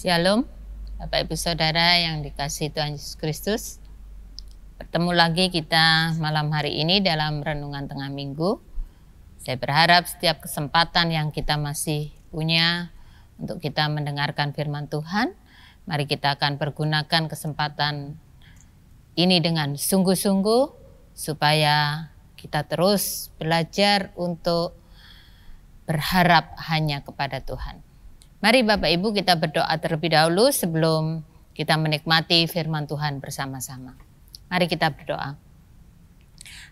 Shalom, Bapak Ibu Saudara yang dikasihi Tuhan Yesus Kristus. Bertemu lagi kita malam hari ini dalam Renungan Tengah Minggu. Saya berharap setiap kesempatan yang kita masih punya untuk kita mendengarkan firman Tuhan, mari kita akan pergunakan kesempatan ini dengan sungguh-sungguh supaya kita terus belajar untuk berharap hanya kepada Tuhan. Mari Bapak Ibu kita berdoa terlebih dahulu sebelum kita menikmati firman Tuhan bersama-sama. Mari kita berdoa.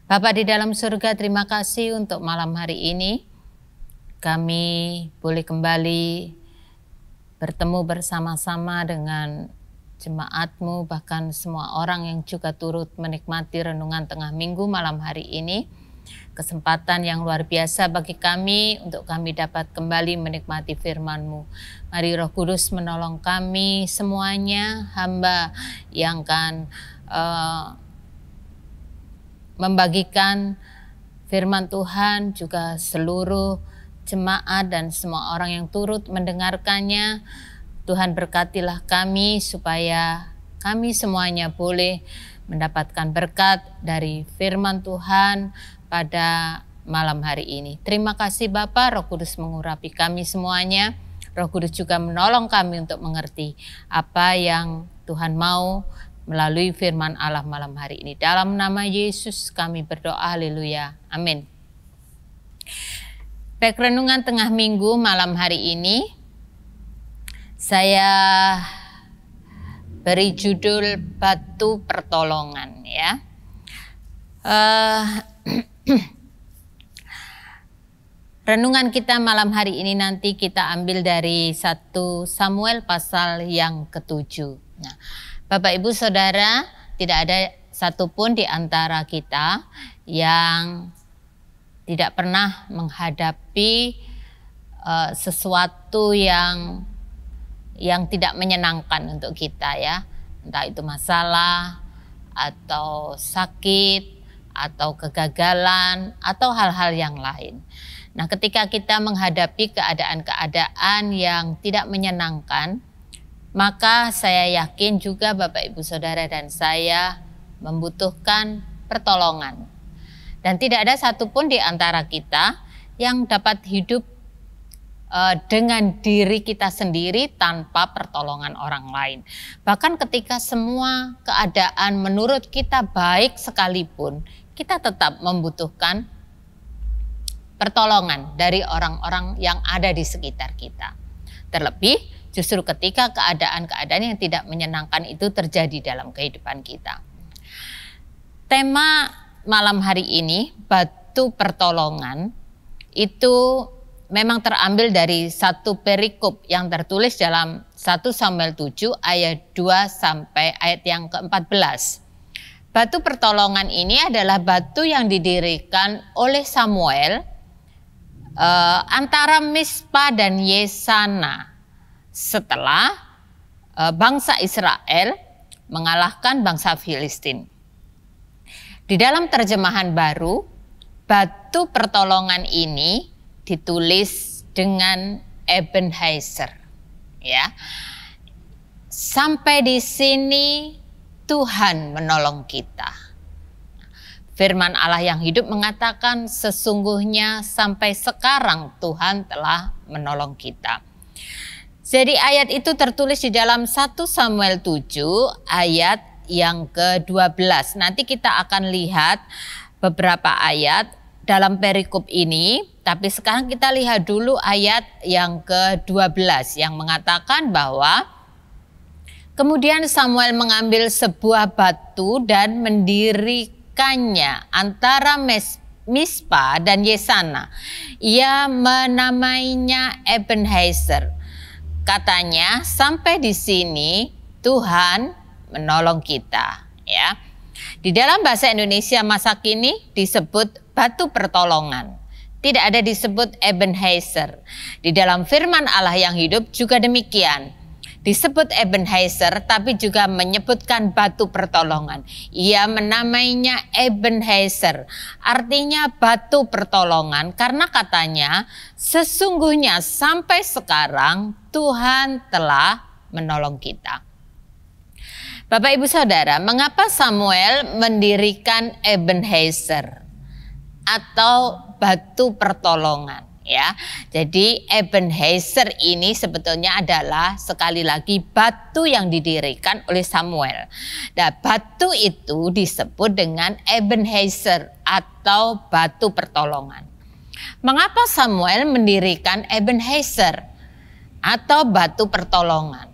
Bapa di dalam surga, terima kasih untuk malam hari ini. Kami boleh kembali bertemu bersama-sama dengan jemaat-Mu, bahkan semua orang yang juga turut menikmati renungan tengah minggu malam hari ini. Kesempatan yang luar biasa bagi kami untuk kami dapat kembali menikmati firman-Mu. Mari Roh Kudus menolong kami semuanya, hamba yang akan membagikan firman Tuhan, juga seluruh jemaat dan semua orang yang turut mendengarkannya. Tuhan berkatilah kami supaya kami semuanya boleh mendapatkan berkat dari firman Tuhan pada malam hari ini. Terima kasih Bapa, Roh Kudus mengurapi kami semuanya. Roh Kudus juga menolong kami untuk mengerti apa yang Tuhan mau melalui firman Allah malam hari ini. Dalam nama Yesus kami berdoa, haleluya, amin. Baik, renungan tengah minggu malam hari ini saya beri judul Batu Pertolongan, ya. Renungan kita malam hari ini nanti kita ambil dari 1 Samuel pasal yang ke-7. Nah, Bapak Ibu Saudara, tidak ada satupun di antara kita yang tidak pernah menghadapi sesuatu yang tidak menyenangkan untuk kita, ya. Entah itu masalah atau sakit atau kegagalan atau hal-hal yang lain. Nah, ketika kita menghadapi keadaan-keadaan yang tidak menyenangkan, maka saya yakin juga Bapak Ibu Saudara dan saya membutuhkan pertolongan. Dan tidak ada satupun di antara kita yang dapat hidup dengan diri kita sendiri tanpa pertolongan orang lain. Bahkan ketika semua keadaan menurut kita baik sekalipun, kita tetap membutuhkan pertolongan dari orang-orang yang ada di sekitar kita. Terlebih justru ketika keadaan-keadaan yang tidak menyenangkan itu terjadi dalam kehidupan kita. Tema malam hari ini, batu pertolongan, itu memang terambil dari satu perikop yang tertulis dalam 1 Samuel 7 ayat 2 sampai ayat yang ke-14. Batu pertolongan ini adalah batu yang didirikan oleh Samuel antara Mispa dan Yesana setelah bangsa Israel mengalahkan bangsa Filistin. Di dalam terjemahan baru, batu pertolongan ini ditulis dengan Ebenezer, ya. Sampai di sini Tuhan menolong kita. Firman Allah yang hidup mengatakan sesungguhnya sampai sekarang Tuhan telah menolong kita. Jadi ayat itu tertulis di dalam 1 Samuel 7 ayat yang ke-12. Nanti kita akan lihat beberapa ayat dalam perikop ini, tapi sekarang kita lihat dulu ayat yang ke-12 yang mengatakan bahwa kemudian Samuel mengambil sebuah batu dan mendirikannya antara Mispa dan Yesana. Ia menamainya Ebenezer. Katanya, sampai di sini Tuhan menolong kita, ya. Di dalam bahasa Indonesia masa kini disebut batu pertolongan. Tidak ada disebut Ebenezer. Di dalam firman Allah yang hidup juga demikian. Disebut Ebenezer tapi juga menyebutkan batu pertolongan. Ia menamainya Ebenezer, artinya batu pertolongan, karena katanya sesungguhnya sampai sekarang Tuhan telah menolong kita. Bapak Ibu Saudara, mengapa Samuel mendirikan Ebenezer atau batu pertolongan? Ya, jadi Ebenezer ini sebetulnya adalah sekali lagi batu yang didirikan oleh Samuel. Nah, batu itu disebut dengan Ebenezer atau batu pertolongan. Mengapa Samuel mendirikan Ebenezer atau batu pertolongan?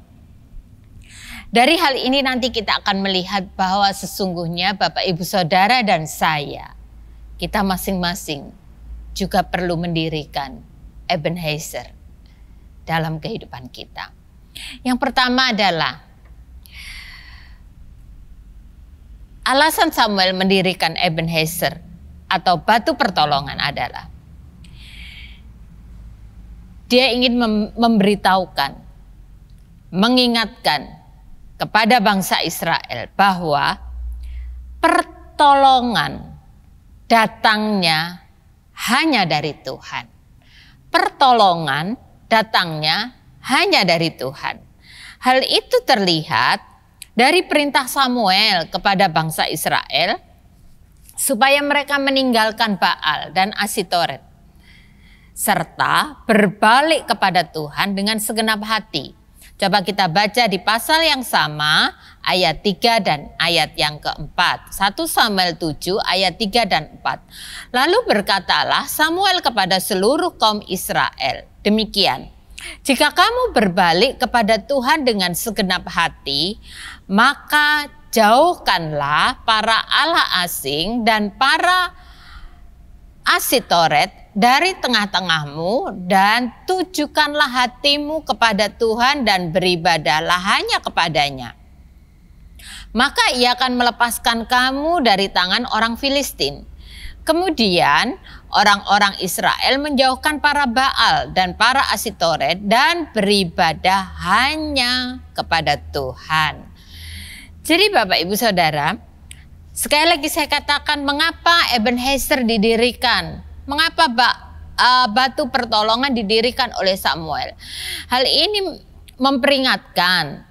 Dari hal ini nanti kita akan melihat bahwa sesungguhnya Bapak Ibu Saudara dan saya, kita masing-masing juga perlu mendirikan Ebenezer dalam kehidupan kita. Yang pertama adalah alasan Samuel mendirikan Ebenezer atau batu pertolongan adalah dia ingin memberitahukan, mengingatkan kepada bangsa Israel bahwa pertolongan datangnya hanya dari Tuhan. Pertolongan datangnya hanya dari Tuhan. Hal itu terlihat dari perintah Samuel kepada bangsa Israel supaya mereka meninggalkan Baal dan Asitoret serta berbalik kepada Tuhan dengan segenap hati. Coba kita baca di pasal yang sama ayat 3 dan ayat yang keempat. 1 Samuel 7 ayat 3 dan 4. Lalu berkatalah Samuel kepada seluruh kaum Israel, demikian, jika kamu berbalik kepada Tuhan dengan segenap hati, maka jauhkanlah para allah asing dan para Asitoret dari tengah-tengahmu dan tujukanlah hatimu kepada Tuhan dan beribadahlah hanya kepadanya. Maka ia akan melepaskan kamu dari tangan orang Filistin. Kemudian orang-orang Israel menjauhkan para Baal dan para Asitoret dan beribadah hanya kepada Tuhan. Jadi Bapak Ibu Saudara, sekali lagi saya katakan mengapa Ebenezer didirikan. Mengapa batu pertolongan didirikan oleh Samuel? Hal ini memperingatkan,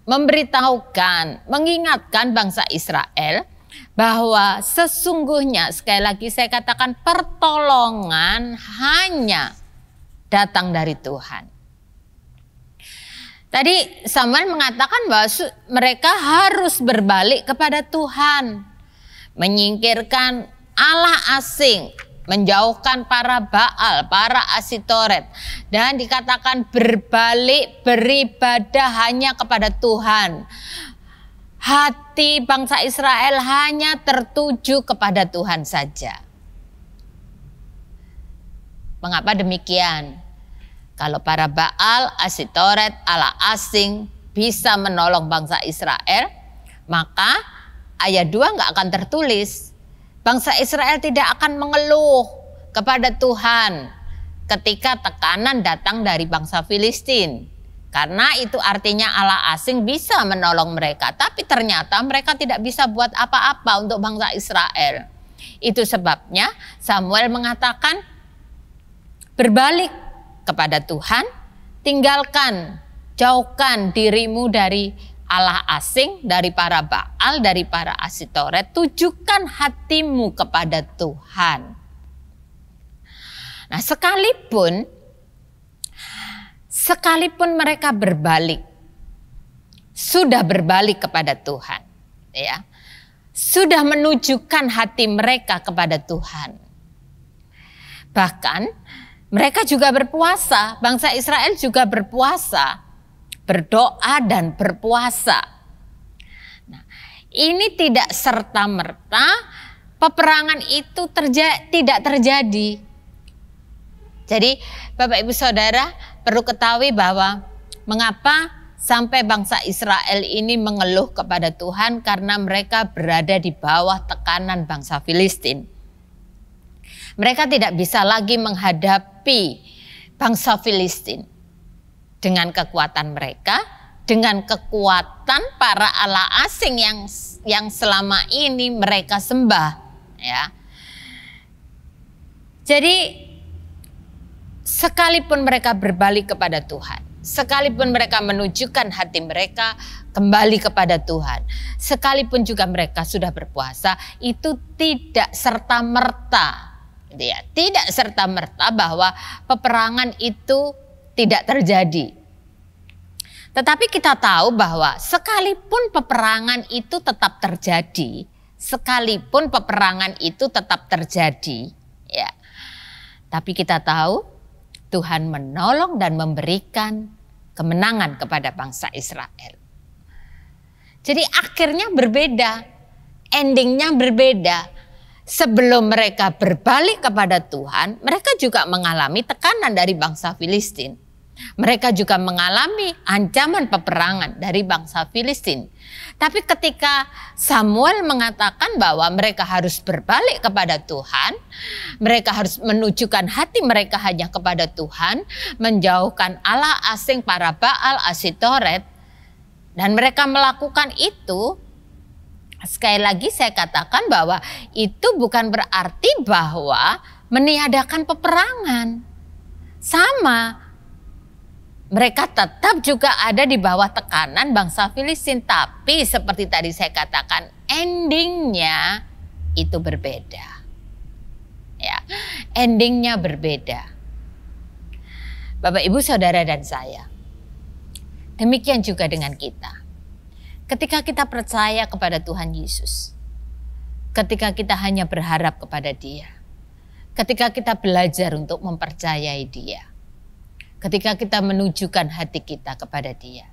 memberitahukan, mengingatkan bangsa Israel bahwa sesungguhnya sekali lagi saya katakan pertolongan hanya datang dari Tuhan. Tadi Samuel mengatakan bahwa mereka harus berbalik kepada Tuhan, menyingkirkan allah asing, menjauhkan para Baal, para Asitoret, dan dikatakan berbalik beribadah hanya kepada Tuhan. Hati bangsa Israel hanya tertuju kepada Tuhan saja. Mengapa demikian? Kalau para Baal, Asitoret, allah asing bisa menolong bangsa Israel, maka ayat 2 nggak akan tertulis. Bangsa Israel tidak akan mengeluh kepada Tuhan ketika tekanan datang dari bangsa Filistin. Karena itu artinya allah asing bisa menolong mereka. Tapi ternyata mereka tidak bisa buat apa-apa untuk bangsa Israel. Itu sebabnya Samuel mengatakan berbalik kepada Tuhan, tinggalkan, jauhkan dirimu dari allah asing, dari para Baal, dari para Asitoret, tujukan hatimu kepada Tuhan. Nah, sekalipun mereka berbalik, sudah berbalik kepada Tuhan, ya, sudah menunjukkan hati mereka kepada Tuhan. Bahkan mereka juga berpuasa, bangsa Israel juga berpuasa, berdoa dan berpuasa. Nah, ini tidak serta-merta peperangan itu tidak terjadi. Jadi Bapak Ibu Saudara perlu ketahui bahwa mengapa sampai bangsa Israel ini mengeluh kepada Tuhan, karena mereka berada di bawah tekanan bangsa Filistin. Mereka tidak bisa lagi menghadapi bangsa Filistin dengan kekuatan mereka, dengan kekuatan para allah asing yang selama ini mereka sembah, ya. Jadi sekalipun mereka berbalik kepada Tuhan, sekalipun mereka menunjukkan hati mereka kembali kepada Tuhan, sekalipun juga mereka sudah berpuasa, itu tidak serta-merta, gitu ya, tidak serta-merta bahwa peperangan itu tidak terjadi. Tetapi kita tahu bahwa sekalipun peperangan itu tetap terjadi, ya, tapi kita tahu Tuhan menolong dan memberikan kemenangan kepada bangsa Israel. Jadi akhirnya berbeda, endingnya berbeda. Sebelum mereka berbalik kepada Tuhan, mereka juga mengalami tekanan dari bangsa Filistin. Mereka juga mengalami ancaman peperangan dari bangsa Filistin. Tapi ketika Samuel mengatakan bahwa mereka harus berbalik kepada Tuhan, mereka harus menunjukkan hati mereka hanya kepada Tuhan, menjauhkan Allah asing para Baal, Asitoret, dan mereka melakukan itu, sekali lagi saya katakan bahwa itu bukan berarti bahwa meniadakan peperangan. Sama, mereka tetap juga ada di bawah tekanan bangsa Filistin. Tapi seperti tadi saya katakan, endingnya itu berbeda. Ya, endingnya berbeda. Bapak, Ibu, Saudara, dan saya. Demikian juga dengan kita. Ketika kita percaya kepada Tuhan Yesus. Ketika kita hanya berharap kepada Dia. Ketika kita belajar untuk mempercayai Dia. Ketika kita menunjukkan hati kita kepada Dia.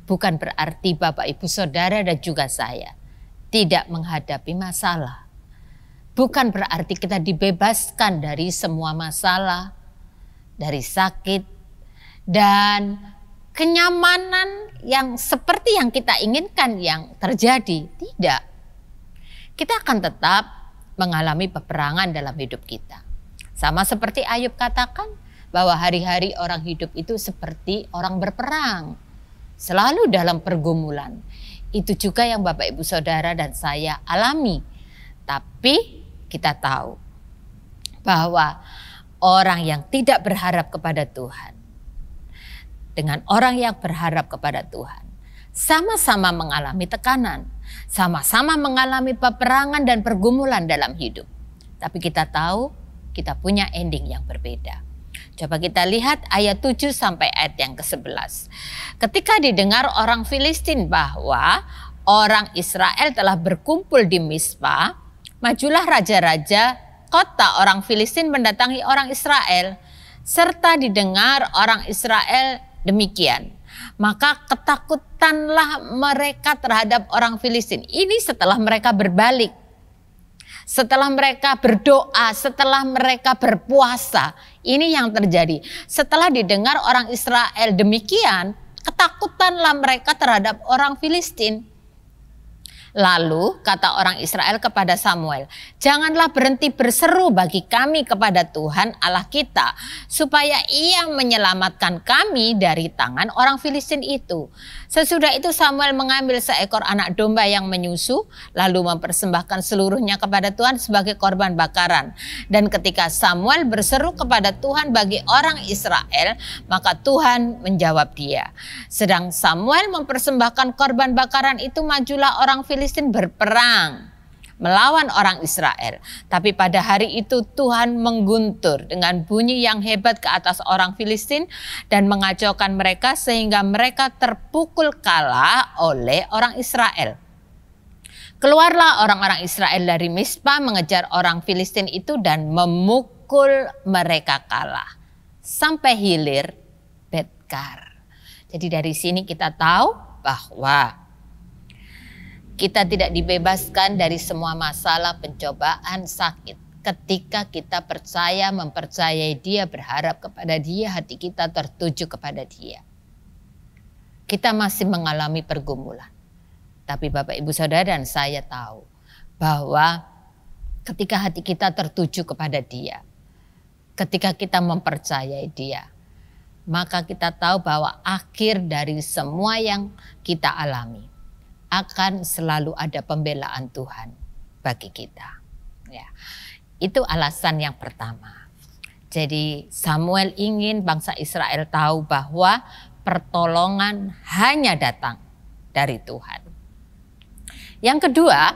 Bukan berarti Bapak, Ibu, Saudara, dan juga saya tidak menghadapi masalah. Bukan berarti kita dibebaskan dari semua masalah, dari sakit, dan kenyamanan yang seperti yang kita inginkan yang terjadi. Tidak. Kita akan tetap mengalami peperangan dalam hidup kita. Sama seperti Ayub katakan, bahwa hari-hari orang hidup itu seperti orang berperang. Selalu dalam pergumulan. Itu juga yang Bapak, Ibu, Saudara, dan saya alami. Tapi kita tahu bahwa orang yang tidak berharap kepada Tuhan dengan orang yang berharap kepada Tuhan sama-sama mengalami tekanan. Sama-sama mengalami peperangan dan pergumulan dalam hidup. Tapi kita tahu kita punya ending yang berbeda. Coba kita lihat ayat 7 sampai ayat yang ke-11. Ketika didengar orang Filistin bahwa orang Israel telah berkumpul di Mispa, majulah raja-raja kota orang Filistin mendatangi orang Israel. Serta didengar orang Israel demikian, maka ketakutanlah mereka terhadap orang Filistin. Ini setelah mereka berbalik. Setelah mereka berdoa, setelah mereka berpuasa, ini yang terjadi. Setelah didengar orang Israel demikian, ketakutanlah mereka terhadap orang Filistin. Lalu kata orang Israel kepada Samuel, janganlah berhenti berseru bagi kami kepada Tuhan Allah kita, supaya Ia menyelamatkan kami dari tangan orang Filistin itu. Sesudah itu Samuel mengambil seekor anak domba yang menyusu, lalu mempersembahkan seluruhnya kepada Tuhan sebagai korban bakaran. Dan ketika Samuel berseru kepada Tuhan bagi orang Israel, maka Tuhan menjawab dia. Sedang Samuel mempersembahkan korban bakaran itu, majulah orang Filistin berperang melawan orang Israel. Tapi pada hari itu Tuhan mengguntur dengan bunyi yang hebat ke atas orang Filistin dan mengacaukan mereka sehingga mereka terpukul kalah oleh orang Israel. Keluarlah orang-orang Israel dari Mispa mengejar orang Filistin itu dan memukul mereka kalah sampai hilir Betkar. Jadi dari sini kita tahu bahwa kita tidak dibebaskan dari semua masalah, pencobaan, sakit. Ketika kita percaya, mempercayai Dia, berharap kepada Dia, hati kita tertuju kepada Dia. Kita masih mengalami pergumulan. Tapi Bapak, Ibu, Saudara, dan saya tahu bahwa ketika hati kita tertuju kepada Dia, ketika kita mempercayai Dia, maka kita tahu bahwa akhir dari semua yang kita alami akan selalu ada pembelaan Tuhan bagi kita. Ya, itu alasan yang pertama. Jadi Samuel ingin bangsa Israel tahu bahwa pertolongan hanya datang dari Tuhan. Yang kedua,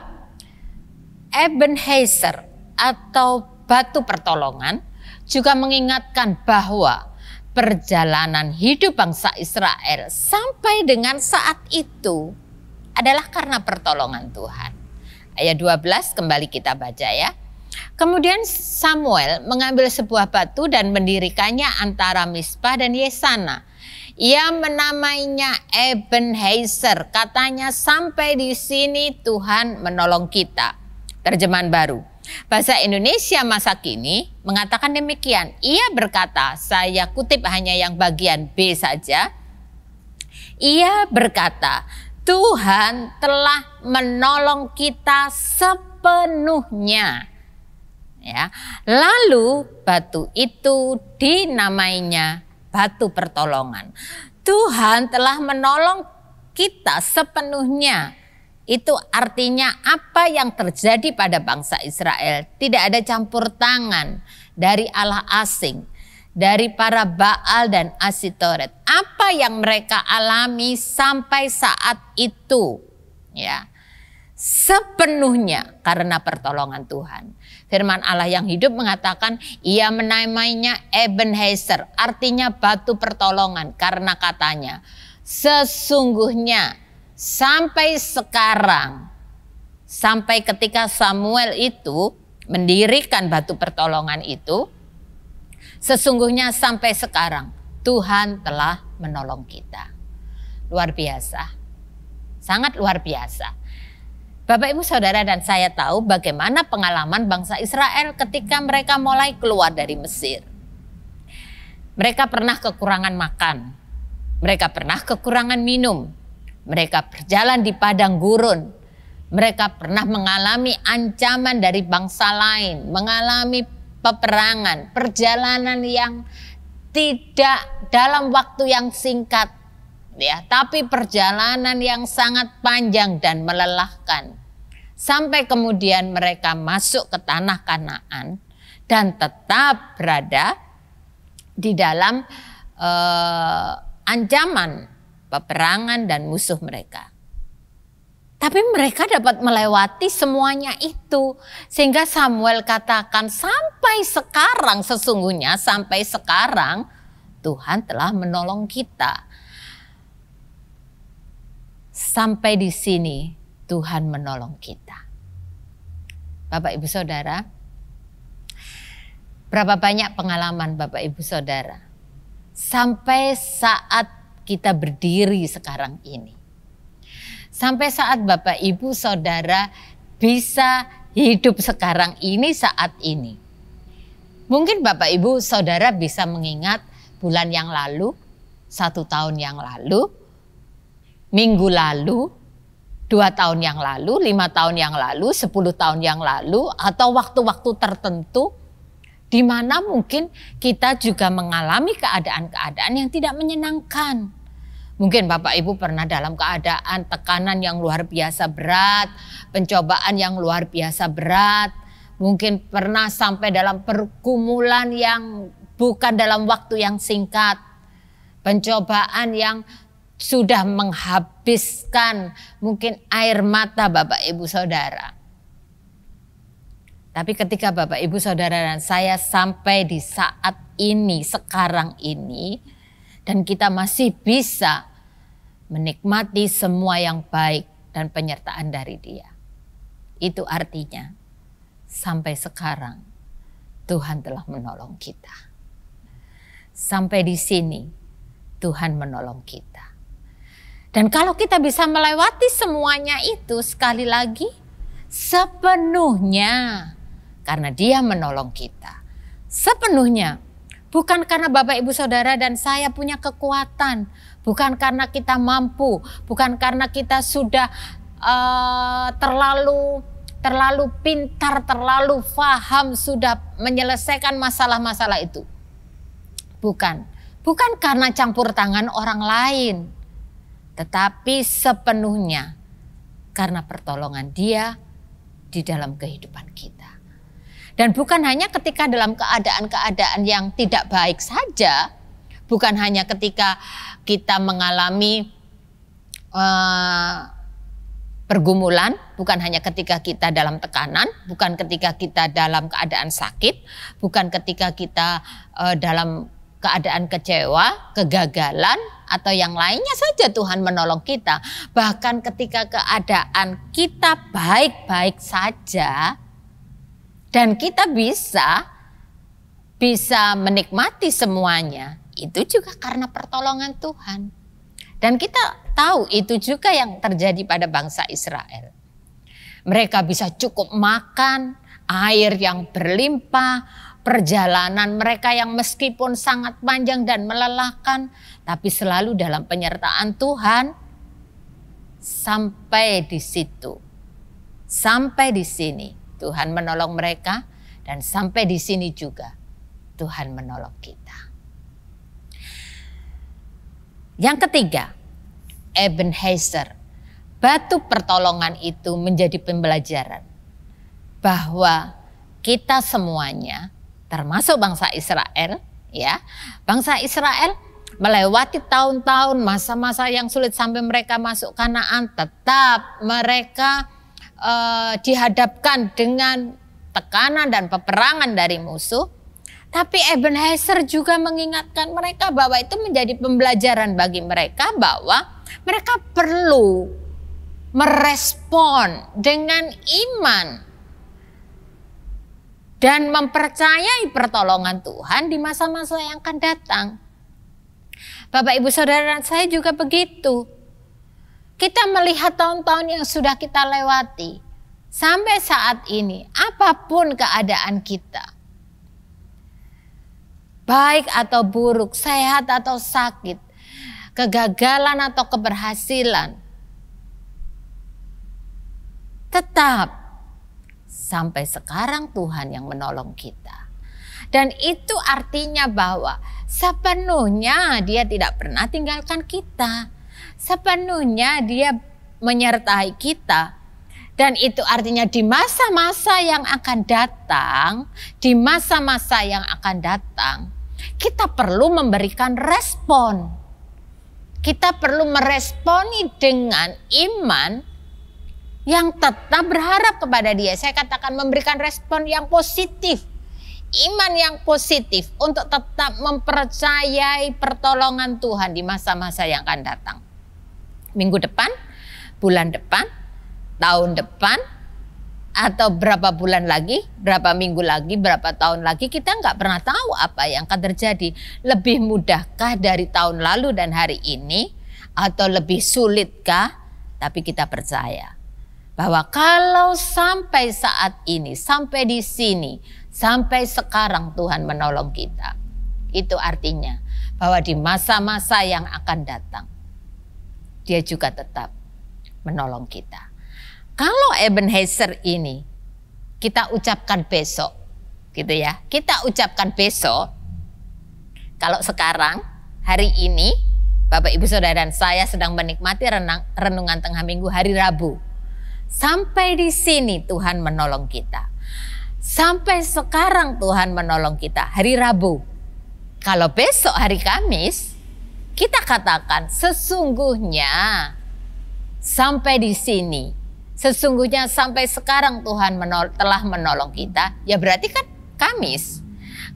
Ebenezer atau batu pertolongan juga mengingatkan bahwa perjalanan hidup bangsa Israel sampai dengan saat itu adalah karena pertolongan Tuhan. Ayat 12 kembali kita baca ya. Kemudian Samuel mengambil sebuah batu dan mendirikannya antara Mispa dan Yesana. Ia menamainya Ebenezer. Katanya sampai di sini Tuhan menolong kita. Terjemahan baru. Bahasa Indonesia masa kini mengatakan demikian. Ia berkata, saya kutip hanya yang bagian B saja. Ia berkata, Tuhan telah menolong kita sepenuhnya. Ya. Lalu batu itu dinamainya batu pertolongan. Tuhan telah menolong kita sepenuhnya. Itu artinya apa yang terjadi pada bangsa Israel tidak ada campur tangan dari Allah asing, dari para Baal dan Asitoret. Apa yang mereka alami sampai saat itu, ya, sepenuhnya karena pertolongan Tuhan. Firman Allah yang hidup mengatakan ia menamainya Ebenezer, artinya batu pertolongan, karena katanya sesungguhnya sampai sekarang, sampai ketika Samuel itu mendirikan batu pertolongan itu, sesungguhnya sampai sekarang Tuhan telah menolong kita. Luar biasa, sangat luar biasa. Bapak, Ibu, Saudara, dan saya tahu bagaimana pengalaman bangsa Israel ketika mereka mulai keluar dari Mesir. Mereka pernah kekurangan makan, mereka pernah kekurangan minum, mereka berjalan di padang gurun, mereka pernah mengalami ancaman dari bangsa lain, mengalami peperangan, perjalanan yang tidak dalam waktu yang singkat, ya, tapi perjalanan yang sangat panjang dan melelahkan. Sampai kemudian mereka masuk ke tanah Kanaan dan tetap berada di dalam ancaman peperangan dan musuh mereka. Tapi mereka dapat melewati semuanya itu. Sehingga Samuel katakan sampai sekarang, sesungguhnya sampai sekarang Tuhan telah menolong kita. Sampai di sini Tuhan menolong kita. Bapak, Ibu, Saudara, berapa banyak pengalaman Bapak, Ibu, Saudara sampai saat kita berdiri sekarang ini. Sampai saat Bapak, Ibu, Saudara bisa hidup sekarang ini, saat ini. Mungkin Bapak, Ibu, Saudara bisa mengingat bulan yang lalu, 1 tahun yang lalu, minggu lalu, 2 tahun yang lalu, 5 tahun yang lalu, 10 tahun yang lalu, atau waktu-waktu tertentu di mana mungkin kita juga mengalami keadaan-keadaan yang tidak menyenangkan. Mungkin Bapak Ibu pernah dalam keadaan tekanan yang luar biasa berat, pencobaan yang luar biasa berat, mungkin pernah sampai dalam pergumulan yang bukan dalam waktu yang singkat, pencobaan yang sudah menghabiskan mungkin air mata Bapak, Ibu, Saudara. Tapi ketika Bapak, Ibu, Saudara dan saya sampai di saat ini, sekarang ini, dan kita masih bisa menikmati semua yang baik dan penyertaan dari Dia. Itu artinya sampai sekarang Tuhan telah menolong kita. Sampai di sini Tuhan menolong kita. Dan kalau kita bisa melewati semuanya itu, sekali lagi sepenuhnya karena Dia menolong kita. Sepenuhnya, bukan karena Bapak, Ibu, Saudara dan saya punya kekuatan, bukan karena kita mampu, bukan karena kita sudah terlalu pintar, terlalu paham, sudah menyelesaikan masalah-masalah itu. Bukan karena campur tangan orang lain. Tetapi sepenuhnya karena pertolongan Dia di dalam kehidupan kita. Dan bukan hanya ketika dalam keadaan-keadaan yang tidak baik saja, bukan hanya ketika kita mengalami pergumulan, bukan hanya ketika kita dalam tekanan, bukan ketika kita dalam keadaan sakit, bukan ketika kita dalam keadaan kecewa, kegagalan, atau yang lainnya saja Tuhan menolong kita. Bahkan ketika keadaan kita baik-baik saja dan kita bisa menikmati semuanya, itu juga karena pertolongan Tuhan. Dan kita tahu itu juga yang terjadi pada bangsa Israel. Mereka bisa cukup makan, air yang berlimpah, perjalanan mereka yang meskipun sangat panjang dan melelahkan, tapi selalu dalam penyertaan Tuhan. Sampai di situ, sampai di sini Tuhan menolong mereka, dan sampai di sini juga Tuhan menolong kita. Yang ketiga, Ebenezer, batu pertolongan itu menjadi pembelajaran bahwa kita semuanya, termasuk bangsa Israel, ya, bangsa Israel melewati tahun-tahun masa-masa yang sulit sampai mereka masuk Kanaan, tetap mereka dihadapkan dengan tekanan dan peperangan dari musuh. Tapi Ebenezer juga mengingatkan mereka bahwa itu menjadi pembelajaran bagi mereka bahwa mereka perlu merespon dengan iman dan mempercayai pertolongan Tuhan di masa-masa yang akan datang. Bapak, Ibu, Saudara, saya juga begitu. Kita melihat tahun-tahun yang sudah kita lewati. Sampai saat ini, apapun keadaan kita, baik atau buruk, sehat atau sakit, kegagalan atau keberhasilan, tetap sampai sekarang Tuhan yang menolong kita. Dan itu artinya bahwa sepenuhnya Dia tidak pernah tinggalkan kita. Sepenuhnya Dia menyertai kita. Dan itu artinya di masa-masa yang akan datang, di masa-masa yang akan datang, kita perlu memberikan respon. Kita perlu meresponi dengan iman yang tetap berharap kepada Dia. Saya katakan memberikan respon yang positif. Iman yang positif untuk tetap mempercayai pertolongan Tuhan di masa-masa yang akan datang. Minggu depan, bulan depan, tahun depan, atau berapa bulan lagi, berapa minggu lagi, berapa tahun lagi, kita nggak pernah tahu apa yang akan terjadi. Lebih mudahkah dari tahun lalu dan hari ini, atau lebih sulitkah? Tapi kita percaya bahwa kalau sampai saat ini, sampai di sini, sampai sekarang Tuhan menolong kita, itu artinya bahwa di masa-masa yang akan datang, Dia juga tetap menolong kita. Kalau Ebenezer ini kita ucapkan besok, gitu ya. Kita ucapkan besok. Kalau sekarang, hari ini, Bapak, Ibu, Saudara, dan saya sedang menikmati renungan tengah minggu hari Rabu. Sampai di sini Tuhan menolong kita. Sampai sekarang Tuhan menolong kita hari Rabu. Kalau besok hari Kamis, kita katakan sesungguhnya sampai di sini, sesungguhnya sampai sekarang Tuhan telah menolong kita, ya berarti kan Kamis.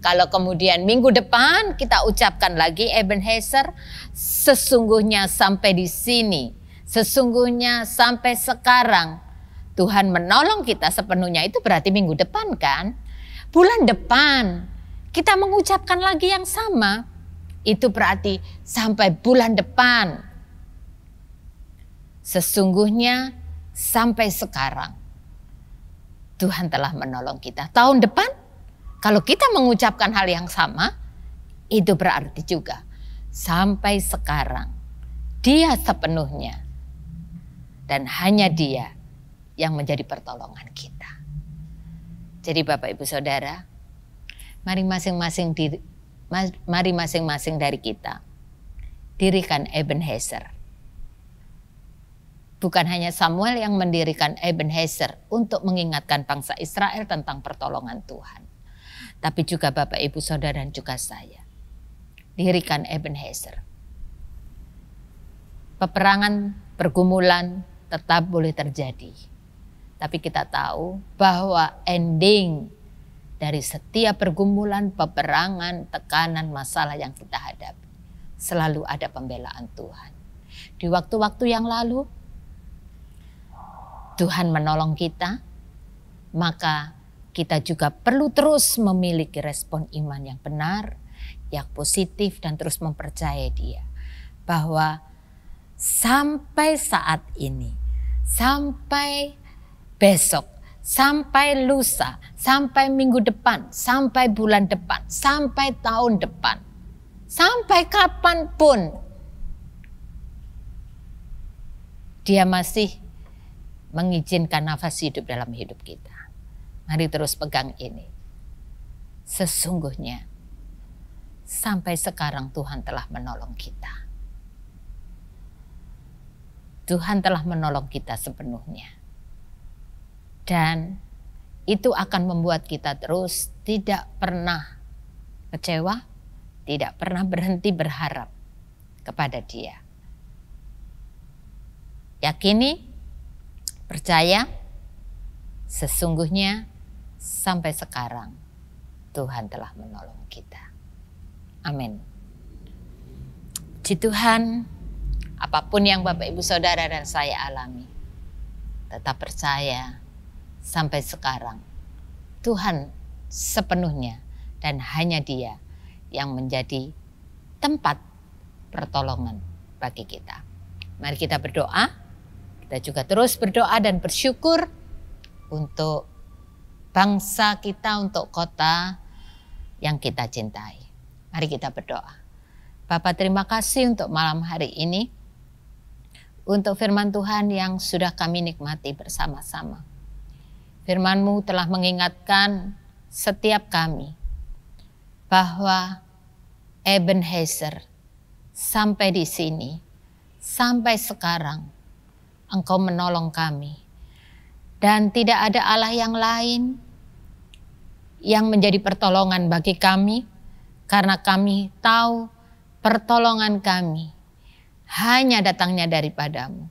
Kalau kemudian minggu depan kita ucapkan lagi Ebenezer, sesungguhnya sampai di sini, sesungguhnya sampai sekarang Tuhan menolong kita sepenuhnya, itu berarti minggu depan kan. Bulan depan kita mengucapkan lagi yang sama, itu berarti sampai bulan depan. Sesungguhnya sampai sekarang Tuhan telah menolong kita. Tahun depan kalau kita mengucapkan hal yang sama, itu berarti juga sampai sekarang Dia sepenuhnya dan hanya Dia yang menjadi pertolongan kita. Jadi Bapak, Ibu, Saudara, mari masing-masing dari kita dirikan Ebenezer. Bukan hanya Samuel yang mendirikan Ebenezer untuk mengingatkan bangsa Israel tentang pertolongan Tuhan. Tapi juga Bapak, Ibu, Saudara, dan juga saya. Dirikan Ebenezer. Peperangan, pergumulan tetap boleh terjadi. Tapi kita tahu bahwa ending dari setiap pergumulan, peperangan, tekanan, masalah yang kita hadapi, selalu ada pembelaan Tuhan. Di waktu-waktu yang lalu, Tuhan menolong kita, maka kita juga perlu terus memiliki respon iman yang benar, yang positif, dan terus mempercayai Dia. Bahwa sampai saat ini, sampai besok, sampai lusa, sampai minggu depan, sampai bulan depan, sampai tahun depan, sampai kapanpun, Dia masih mengizinkan nafas hidup dalam hidup kita. Mari terus pegang ini. Sesungguhnya sampai sekarang Tuhan telah menolong kita. Tuhan telah menolong kita sepenuhnya. Dan itu akan membuat kita terus tidak pernah kecewa, tidak pernah berhenti berharap kepada Dia. Yakini, percaya, sesungguhnya sampai sekarang Tuhan telah menolong kita. Amin. Puji Tuhan, apapun yang Bapak, Ibu, Saudara, dan saya alami, tetap percaya sampai sekarang Tuhan sepenuhnya dan hanya Dia yang menjadi tempat pertolongan bagi kita. Mari kita berdoa. Kita juga terus berdoa dan bersyukur untuk bangsa kita, untuk kota yang kita cintai. Mari kita berdoa. Bapa, terima kasih untuk malam hari ini, untuk firman Tuhan yang sudah kami nikmati bersama-sama. Firman-Mu telah mengingatkan setiap kami bahwa Ebenezer sampai di sini, sampai sekarang, Engkau menolong kami. Dan tidak ada Allah yang lain yang menjadi pertolongan bagi kami, karena kami tahu pertolongan kami hanya datangnya daripada-Mu.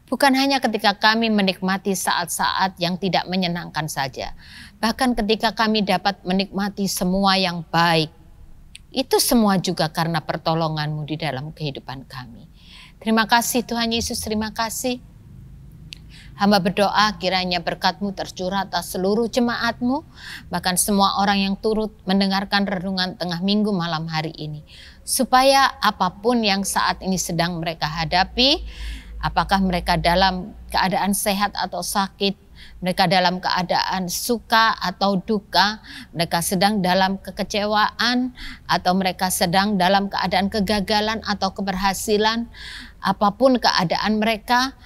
Bukan hanya ketika kami menikmati saat-saat yang tidak menyenangkan saja. Bahkan ketika kami dapat menikmati semua yang baik. Itu semua juga karena pertolongan-Mu di dalam kehidupan kami. Terima kasih Tuhan Yesus, terima kasih. Hamba berdoa kiranya berkat-Mu tercurah atas seluruh jemaat-Mu, bahkan semua orang yang turut mendengarkan renungan tengah minggu malam hari ini. Supaya apapun yang saat ini sedang mereka hadapi, apakah mereka dalam keadaan sehat atau sakit, mereka dalam keadaan suka atau duka, mereka sedang dalam kekecewaan, atau mereka sedang dalam keadaan kegagalan atau keberhasilan, apapun keadaan mereka,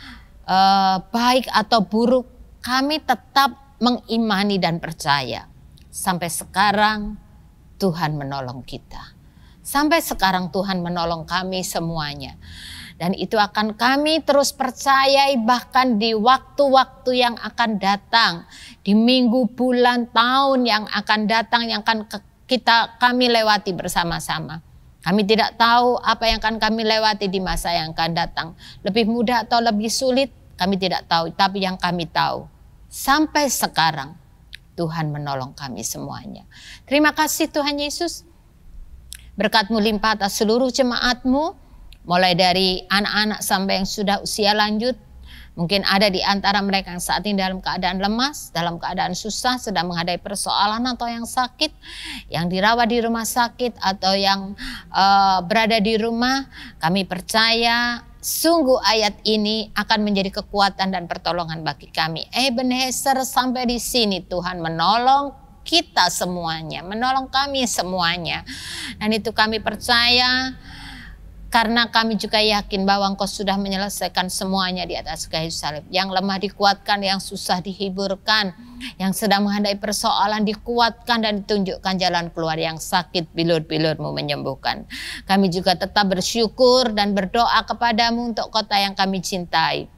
baik atau buruk, kami tetap mengimani dan percaya. Sampai sekarang Tuhan menolong kita. Sampai sekarang Tuhan menolong kami semuanya. Dan itu akan kami terus percayai bahkan di waktu-waktu yang akan datang. Di minggu, bulan, tahun yang akan datang, yang akan kami lewati bersama-sama. Kami tidak tahu apa yang akan kami lewati di masa yang akan datang. Lebih mudah atau lebih sulit, kami tidak tahu. Tapi yang kami tahu, sampai sekarang Tuhan menolong kami semuanya. Terima kasih Tuhan Yesus. Berkat-Mu limpah atas seluruh jemaat-Mu. Mulai dari anak-anak sampai yang sudah usia lanjut. Mungkin ada di antara mereka yang saat ini dalam keadaan lemas, dalam keadaan susah, sedang menghadapi persoalan atau yang sakit, yang dirawat di rumah sakit atau yang berada di rumah. Kami percaya sungguh ayat ini akan menjadi kekuatan dan pertolongan bagi kami. Ebenezer sampai di sini Tuhan menolong kita semuanya, menolong kami semuanya. Dan itu kami percaya. Karena kami juga yakin bahwa Engkau sudah menyelesaikan semuanya di atas kayu salib. Yang lemah dikuatkan, yang susah dihiburkan, yang sedang menghadapi persoalan dikuatkan dan ditunjukkan jalan keluar, yang sakit bilur-bilur-Mu menyembuhkan. Kami juga tetap bersyukur dan berdoa kepada-Mu untuk kota yang kami cintai.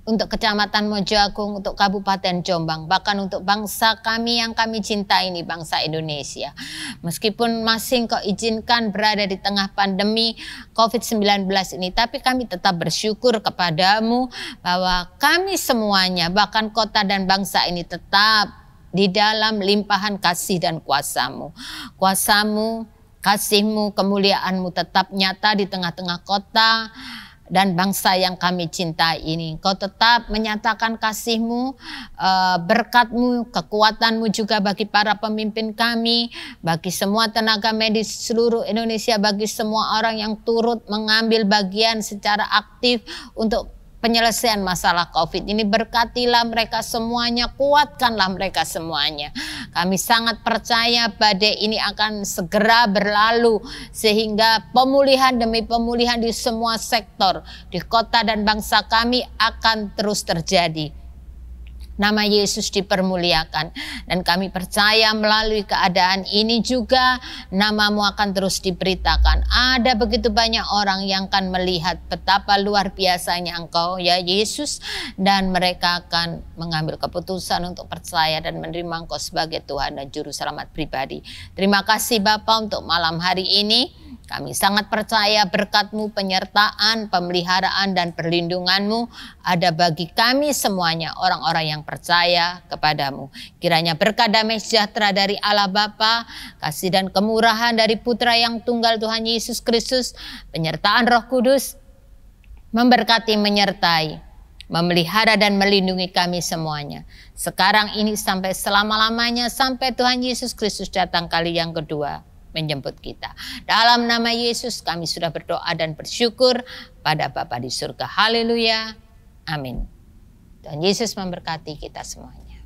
untuk Kecamatan Mojoagung, untuk Kabupaten Jombang, bahkan untuk bangsa kami yang kami cintai ini, bangsa Indonesia. Meskipun masih Engkau izinkan berada di tengah pandemi COVID-19 ini, tapi kami tetap bersyukur kepadamu bahwa kami semuanya, bahkan kota dan bangsa ini tetap di dalam limpahan kasih dan kuasa-Mu. Kuasa-Mu, kasih-Mu, kemuliaan-Mu tetap nyata di tengah-tengah kota dan bangsa yang kami cintai ini. Kau tetap menyatakan kasih-Mu, berkat-Mu, kekuatan-Mu juga bagi para pemimpin kami, bagi semua tenaga medis seluruh Indonesia, bagi semua orang yang turut mengambil bagian secara aktif untuk penyelesaian masalah COVID ini. Berkatilah mereka semuanya, kuatkanlah mereka semuanya. Kami sangat percaya badai ini akan segera berlalu, sehingga pemulihan demi pemulihan di semua sektor, di kota dan bangsa kami akan terus terjadi. Nama Yesus dipermuliakan, dan kami percaya melalui keadaan ini juga nama-Mu akan terus diberitakan. Ada begitu banyak orang yang akan melihat betapa luar biasanya Engkau ya Yesus, dan mereka akan mengambil keputusan untuk percaya dan menerima Engkau sebagai Tuhan dan Juru Selamat pribadi. Terima kasih Bapa untuk malam hari ini. Kami sangat percaya berkat-Mu, penyertaan, pemeliharaan, dan perlindungan-Mu ada bagi kami semuanya, orang-orang yang percaya kepadamu. Kiranya berkat damai sejahtera dari Allah Bapa, kasih dan kemurahan dari Putra yang tunggal Tuhan Yesus Kristus, penyertaan Roh Kudus, memberkati, menyertai, memelihara dan melindungi kami semuanya. Sekarang ini sampai selama-lamanya, sampai Tuhan Yesus Kristus datang kali yang kedua menjemput kita. Dalam nama Yesus kami sudah berdoa dan bersyukur pada Bapa di surga. Haleluya. Amin. Tuhan Yesus memberkati kita semuanya.